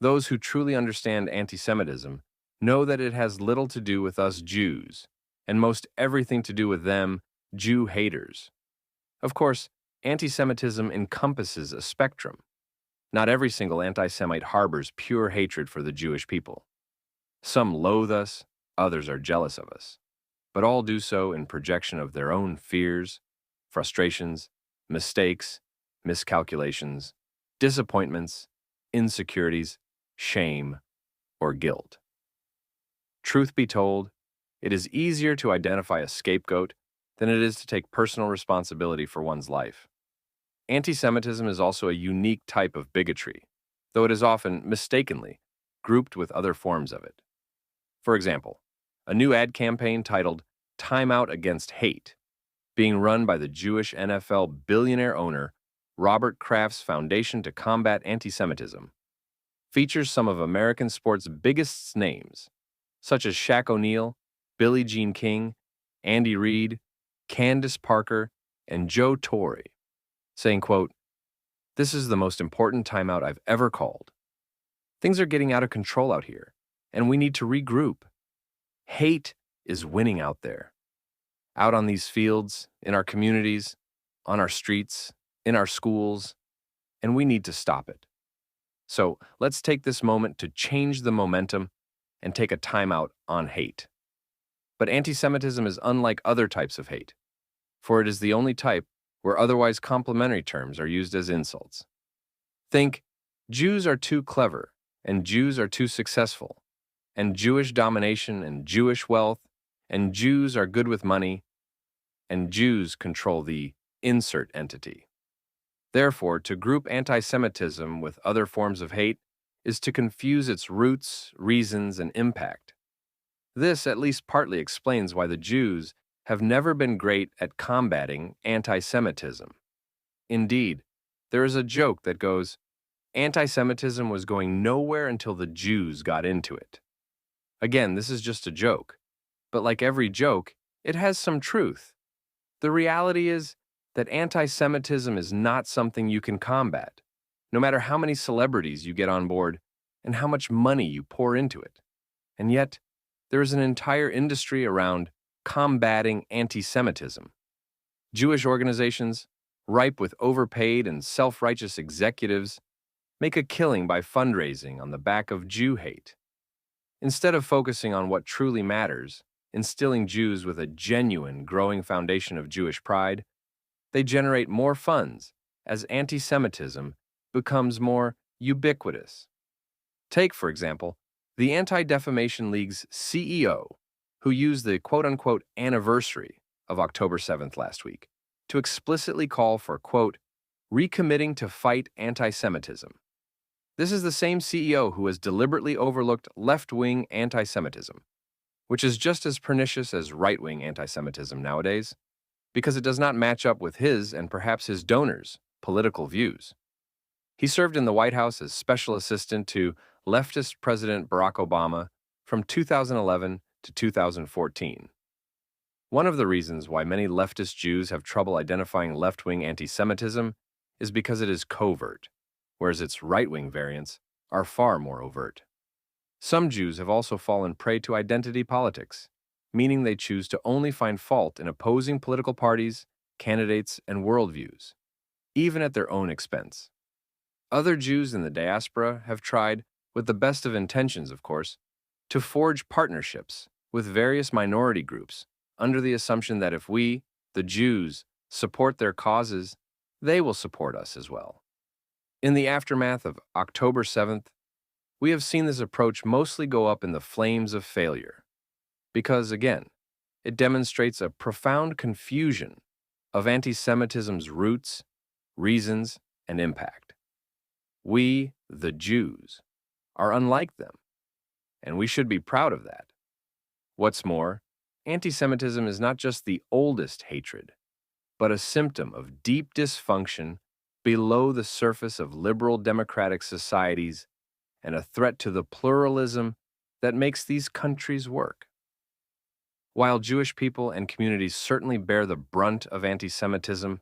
Those who truly understand anti-Semitism know that it has little to do with us Jews, and most everything to do with them, Jew haters. Of course, anti-Semitism encompasses a spectrum. Not every single anti-Semite harbors pure hatred for the Jewish people. Some loathe us, others are jealous of us, but all do so in projection of their own fears, frustrations, mistakes, miscalculations, disappointments, insecurities, shame, or guilt. Truth be told, it is easier to identify a scapegoat than it is to take personal responsibility for one's life. Anti-Semitism is also a unique type of bigotry, though it is often mistakenly grouped with other forms of it. For example, a new ad campaign titled Time Out Against Hate, being run by the Jewish NFL billionaire owner Robert Kraft's Foundation to Combat Anti-Semitism, features some of American sports' biggest names, such as Shaq O'Neal, Billie Jean King, Andy Reid, Candace Parker, and Joe Torre, saying, quote, "This is the most important timeout I've ever called. Things are getting out of control out here, and we need to regroup. Hate is winning out there. Out on these fields, in our communities, on our streets, in our schools, and we need to stop it. So let's take this moment to change the momentum and take a timeout on hate." But anti-Semitism is unlike other types of hate, for it is the only type where otherwise complimentary terms are used as insults. Think, Jews are too clever, and Jews are too successful, and Jewish domination and Jewish wealth, and Jews are good with money, and Jews control the insert entity. Therefore, to group anti-Semitism with other forms of hate is to confuse its roots, reasons, and impact. This at least partly explains why the Jews have never been great at combating anti-Semitism. Indeed, there is a joke that goes, anti-Semitism was going nowhere until the Jews got into it. Again, this is just a joke, but like every joke, it has some truth. The reality is that anti-Semitism is not something you can combat, no matter how many celebrities you get on board and how much money you pour into it. And yet, there is an entire industry around combating anti-Semitism. Jewish organizations, ripe with overpaid and self-righteous executives, make a killing by fundraising on the back of Jew hate. Instead of focusing on what truly matters, instilling Jews with a genuine, growing foundation of Jewish pride, they generate more funds as anti-Semitism becomes more ubiquitous. Take, for example, the Anti-Defamation League's CEO, who used the quote-unquote anniversary of October 7th last week to explicitly call for, quote, recommitting to fight anti-Semitism. This is the same CEO who has deliberately overlooked left-wing anti-Semitism, which is just as pernicious as right-wing anti-Semitism nowadays, because it does not match up with his and perhaps his donors' political views. He served in the White House as special assistant to leftist President Barack Obama from 2011 to 2014. One of the reasons why many leftist Jews have trouble identifying left-wing anti-Semitism is because it is covert, whereas its right-wing variants are far more overt. Some Jews have also fallen prey to identity politics, meaning they choose to only find fault in opposing political parties, candidates, and worldviews, even at their own expense. Other Jews in the diaspora have tried, with the best of intentions, of course, to forge partnerships with various minority groups under the assumption that if we, the Jews, support their causes, they will support us as well. In the aftermath of October 7th, we have seen this approach mostly go up in the flames of failure, because, again, it demonstrates a profound confusion of anti-Semitism's roots, reasons, and impact. We, the Jews, are unlike them, and we should be proud of that. What's more, anti-Semitism is not just the oldest hatred, but a symptom of deep dysfunction below the surface of liberal democratic societies and a threat to the pluralism that makes these countries work. While Jewish people and communities certainly bear the brunt of anti-Semitism,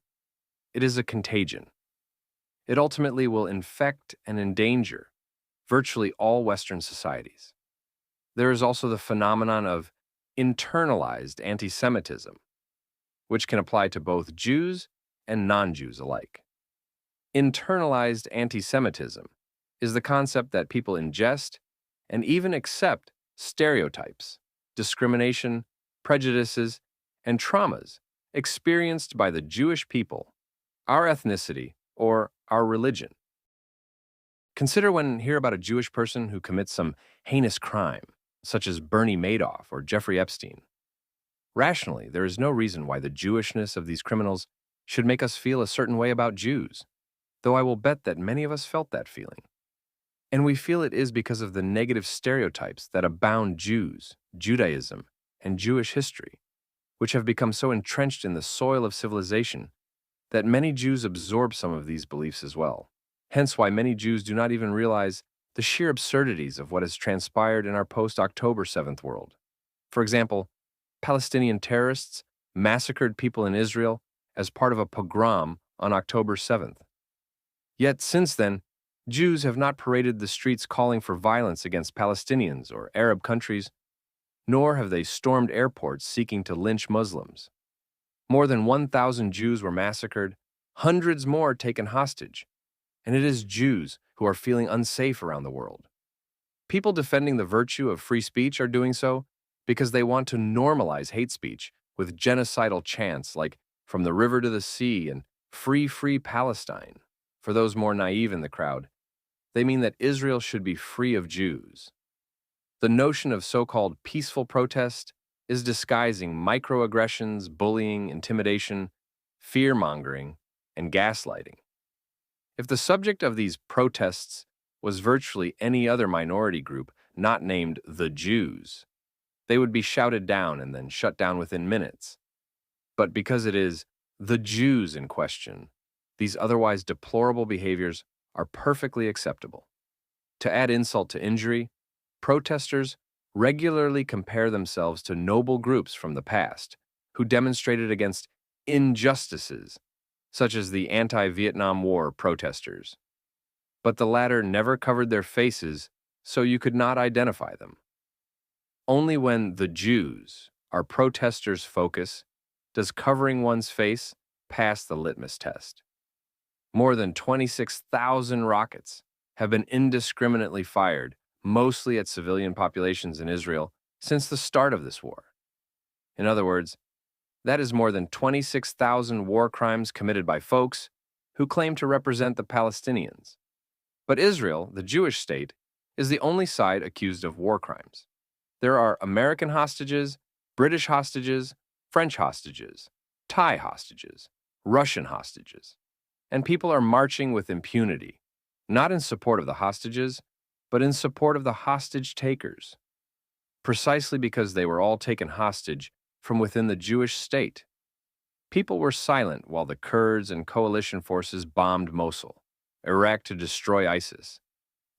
it is a contagion. It ultimately will infect and endanger, virtually all Western societies. There is also the phenomenon of internalized anti-Semitism, which can apply to both Jews and non-Jews alike. Internalized anti-Semitism is the concept that people ingest and even accept stereotypes, discrimination, prejudices, and traumas experienced by the Jewish people, our ethnicity, or our religion. Consider when hear about a Jewish person who commits some heinous crime, such as Bernie Madoff or Jeffrey Epstein. Rationally, there is no reason why the Jewishness of these criminals should make us feel a certain way about Jews, though I will bet that many of us felt that feeling. And we feel it is because of the negative stereotypes that abound Jews, Judaism, and Jewish history, which have become so entrenched in the soil of civilization that many Jews absorb some of these beliefs as well. Hence why many Jews do not even realize the sheer absurdities of what has transpired in our post-October 7th world. For example, Palestinian terrorists massacred people in Israel as part of a pogrom on October 7th. Yet since then, Jews have not paraded the streets calling for violence against Palestinians or Arab countries, nor have they stormed airports seeking to lynch Muslims. More than 1,000 Jews were massacred, hundreds more taken hostage, and it is Jews who are feeling unsafe around the world. People defending the virtue of free speech are doing so because they want to normalize hate speech with genocidal chants like "From the river to the sea" and "Free, free Palestine." For those more naive in the crowd, they mean that Israel should be free of Jews. The notion of so-called peaceful protest is disguising microaggressions, bullying, intimidation, fear-mongering, and gaslighting. If the subject of these protests was virtually any other minority group not named the Jews, they would be shouted down and then shut down within minutes. But because it is the Jews in question, these otherwise deplorable behaviors are perfectly acceptable. To add insult to injury, protesters regularly compare themselves to noble groups from the past who demonstrated against injustices, such as the anti-Vietnam War protesters. But the latter never covered their faces, so you could not identify them. Only when the Jews are protesters' focus does covering one's face pass the litmus test. More than 26,000 rockets have been indiscriminately fired, mostly at civilian populations in Israel, since the start of this war. In other words, that is more than 26,000 war crimes committed by folks who claim to represent the Palestinians. But Israel, the Jewish state, is the only side accused of war crimes. There are American hostages, British hostages, French hostages, Thai hostages, Russian hostages, and people are marching with impunity, not in support of the hostages, but in support of the hostage takers, precisely because they were all taken hostage from within the Jewish state. People were silent while the Kurds and coalition forces bombed Mosul, Iraq, to destroy ISIS,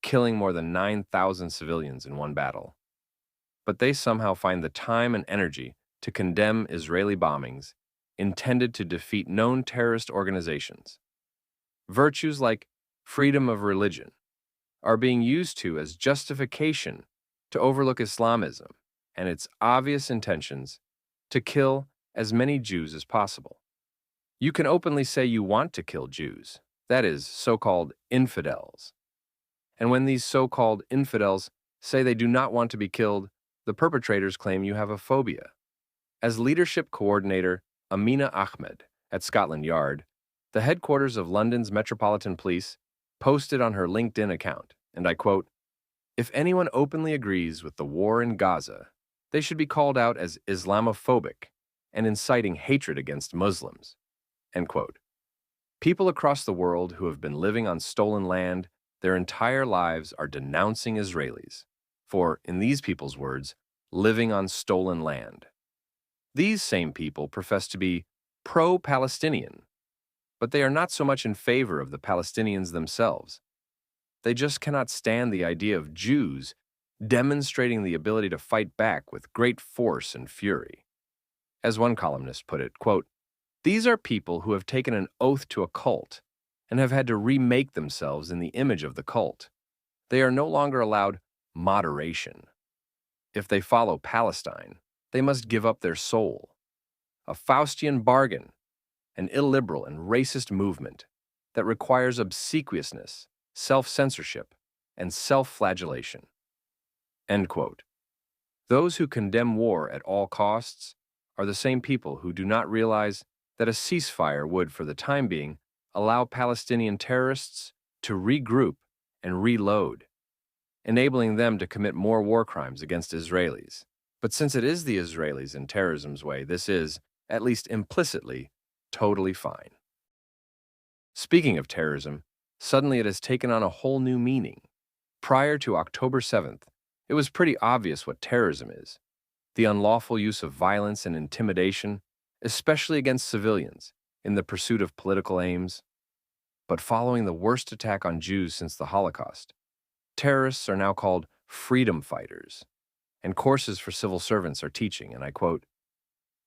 killing more than 9,000 civilians in one battle. But they somehow find the time and energy to condemn Israeli bombings intended to defeat known terrorist organizations. Virtues like freedom of religion are being used as justification to overlook Islamism and its obvious intentions to kill as many Jews as possible. You can openly say you want to kill Jews, that is, so-called infidels. And when these so-called infidels say they do not want to be killed, the perpetrators claim you have a phobia. As leadership coordinator Amina Ahmed at Scotland Yard, the headquarters of London's Metropolitan Police, posted on her LinkedIn account, and I quote, "If anyone openly agrees with the war in Gaza, they should be called out as Islamophobic and inciting hatred against Muslims." End quote. People across the world who have been living on stolen land their entire lives are denouncing Israelis for, in these people's words, living on stolen land. These same people profess to be pro-Palestinian, but they are not so much in favor of the Palestinians themselves. They just cannot stand the idea of Jews demonstrating the ability to fight back with great force and fury. As one columnist put it, quote, "These are people who have taken an oath to a cult and have had to remake themselves in the image of the cult. They are no longer allowed moderation. If they follow Palestine, they must give up their soul. A Faustian bargain, an illiberal and racist movement that requires obsequiousness, self-censorship, and self-flagellation. End quote. Those who condemn war at all costs are the same people who do not realize that a ceasefire would, for the time being, allow Palestinian terrorists to regroup and reload, enabling them to commit more war crimes against Israelis. But since it is the Israelis in terrorism's way, this is, at least implicitly, totally fine. Speaking of terrorism, suddenly it has taken on a whole new meaning. Prior to October 7th, it was pretty obvious what terrorism is: the unlawful use of violence and intimidation, especially against civilians, in the pursuit of political aims. But following the worst attack on Jews since the Holocaust, terrorists are now called freedom fighters, and courses for civil servants are teaching, and I quote,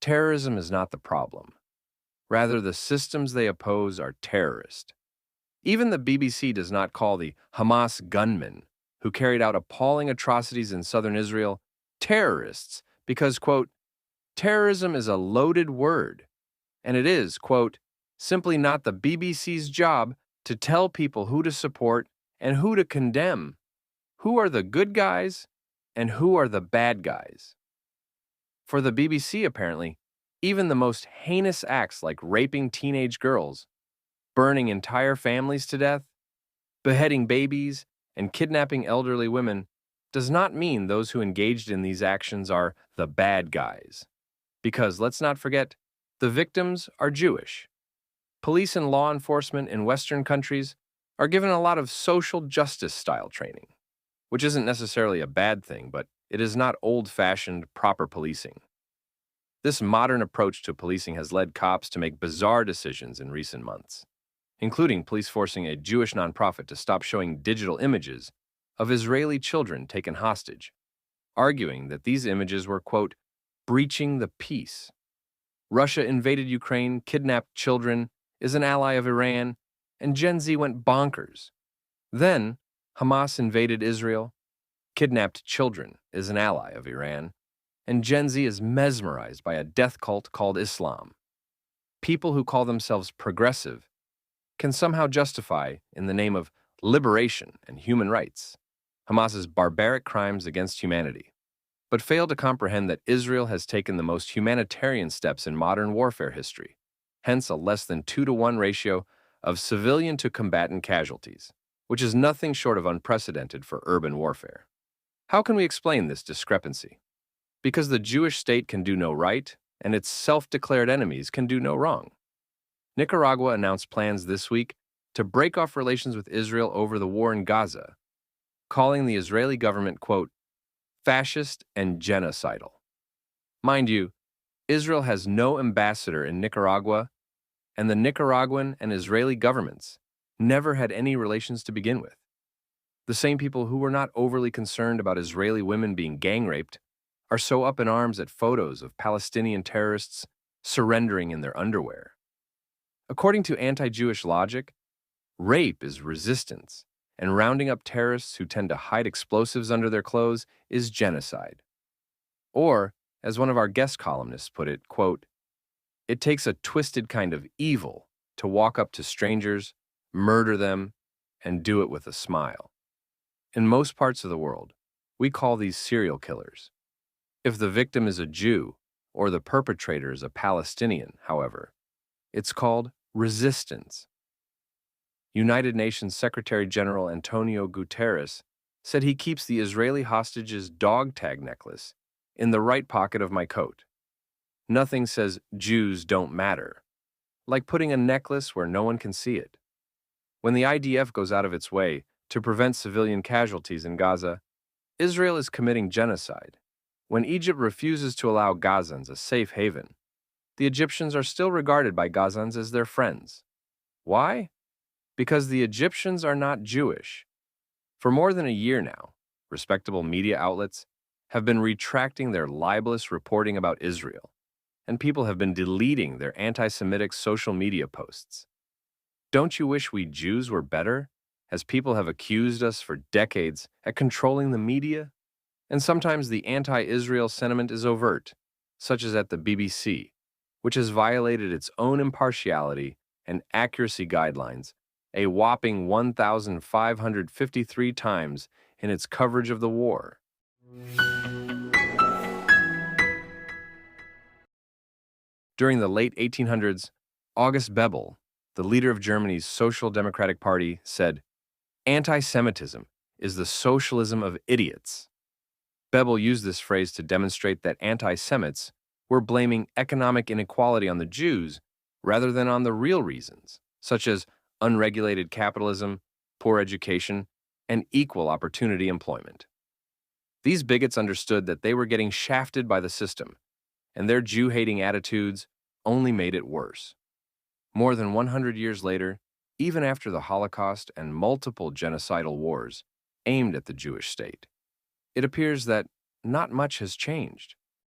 "Terrorism is not the problem. Rather, the systems they oppose are terrorist." Even the BBC does not call the Hamas gunmen who carried out appalling atrocities in southern Israel terrorists because, quote, "terrorism is a loaded word, and it is, quote, simply not the BBC's job to tell people who to support and who to condemn, who are the good guys and who are the bad guys." For the BBC, apparently, even the most heinous acts like raping teenage girls, burning entire families to death, beheading babies, and kidnapping elderly women does not mean those who engaged in these actions are the bad guys. Because, let's not forget, the victims are Jewish. Police and law enforcement in Western countries are given a lot of social justice-style training, which isn't necessarily a bad thing, but it is not old-fashioned, proper policing. This modern approach to policing has led cops to make bizarre decisions in recent months, including police forcing a Jewish nonprofit to stop showing digital images of Israeli children taken hostage, arguing that these images were, quote, breaching the peace. Russia invaded Ukraine, kidnapped children, is an ally of Iran, and Gen Z went bonkers. Then, Hamas invaded Israel, kidnapped children, is an ally of Iran, and Gen Z is mesmerized by a death cult called Islam. People who call themselves progressive can somehow justify, in the name of liberation and human rights, Hamas's barbaric crimes against humanity, but fail to comprehend that Israel has taken the most humanitarian steps in modern warfare history, hence a less than 2-to-1 ratio of civilian to combatant casualties, which is nothing short of unprecedented for urban warfare. How can we explain this discrepancy? Because the Jewish state can do no right, and its self-declared enemies can do no wrong. Nicaragua announced plans this week to break off relations with Israel over the war in Gaza, calling the Israeli government, quote, fascist and genocidal. Mind you, Israel has no ambassador in Nicaragua, and the Nicaraguan and Israeli governments never had any relations to begin with. The same people who were not overly concerned about Israeli women being gang raped are so up in arms at photos of Palestinian terrorists surrendering in their underwear. According to anti-Jewish logic, rape is resistance, and rounding up terrorists who tend to hide explosives under their clothes is genocide. Or, as one of our guest columnists put it, quote, "It takes a twisted kind of evil to walk up to strangers, murder them, and do it with a smile." In most parts of the world, we call these serial killers. If the victim is a Jew or the perpetrator is a Palestinian, however, it's called resistance. United Nations Secretary General Antonio Guterres said he keeps the Israeli hostage's dog tag necklace in the right pocket of my coat. Nothing says Jews don't matter, like putting a necklace where no one can see it. When the IDF goes out of its way to prevent civilian casualties in Gaza, Israel is committing genocide. When Egypt refuses to allow Gazans a safe haven, the Egyptians are still regarded by Gazans as their friends. Why? Because the Egyptians are not Jewish. For more than a year now, respectable media outlets have been retracting their libelous reporting about Israel, and people have been deleting their anti-Semitic social media posts. Don't you wish we Jews were better? as people have accused us for decades at controlling the media, and sometimes the anti-Israel sentiment is overt, such as at the BBC, which has violated its own impartiality and accuracy guidelines a whopping 1,553 times in its coverage of the war. During the late 1800s, August Bebel, the leader of Germany's Social Democratic Party, said, "Anti-Semitism is the socialism of idiots." Bebel used this phrase to demonstrate that anti-Semites were blaming economic inequality on the Jews rather than on the real reasons, such as unregulated capitalism, poor education, and equal opportunity employment. These bigots understood that they were getting shafted by the system, and their Jew-hating attitudes only made it worse. More than 100 years later, even after the Holocaust and multiple genocidal wars aimed at the Jewish state, it appears that not much has changed.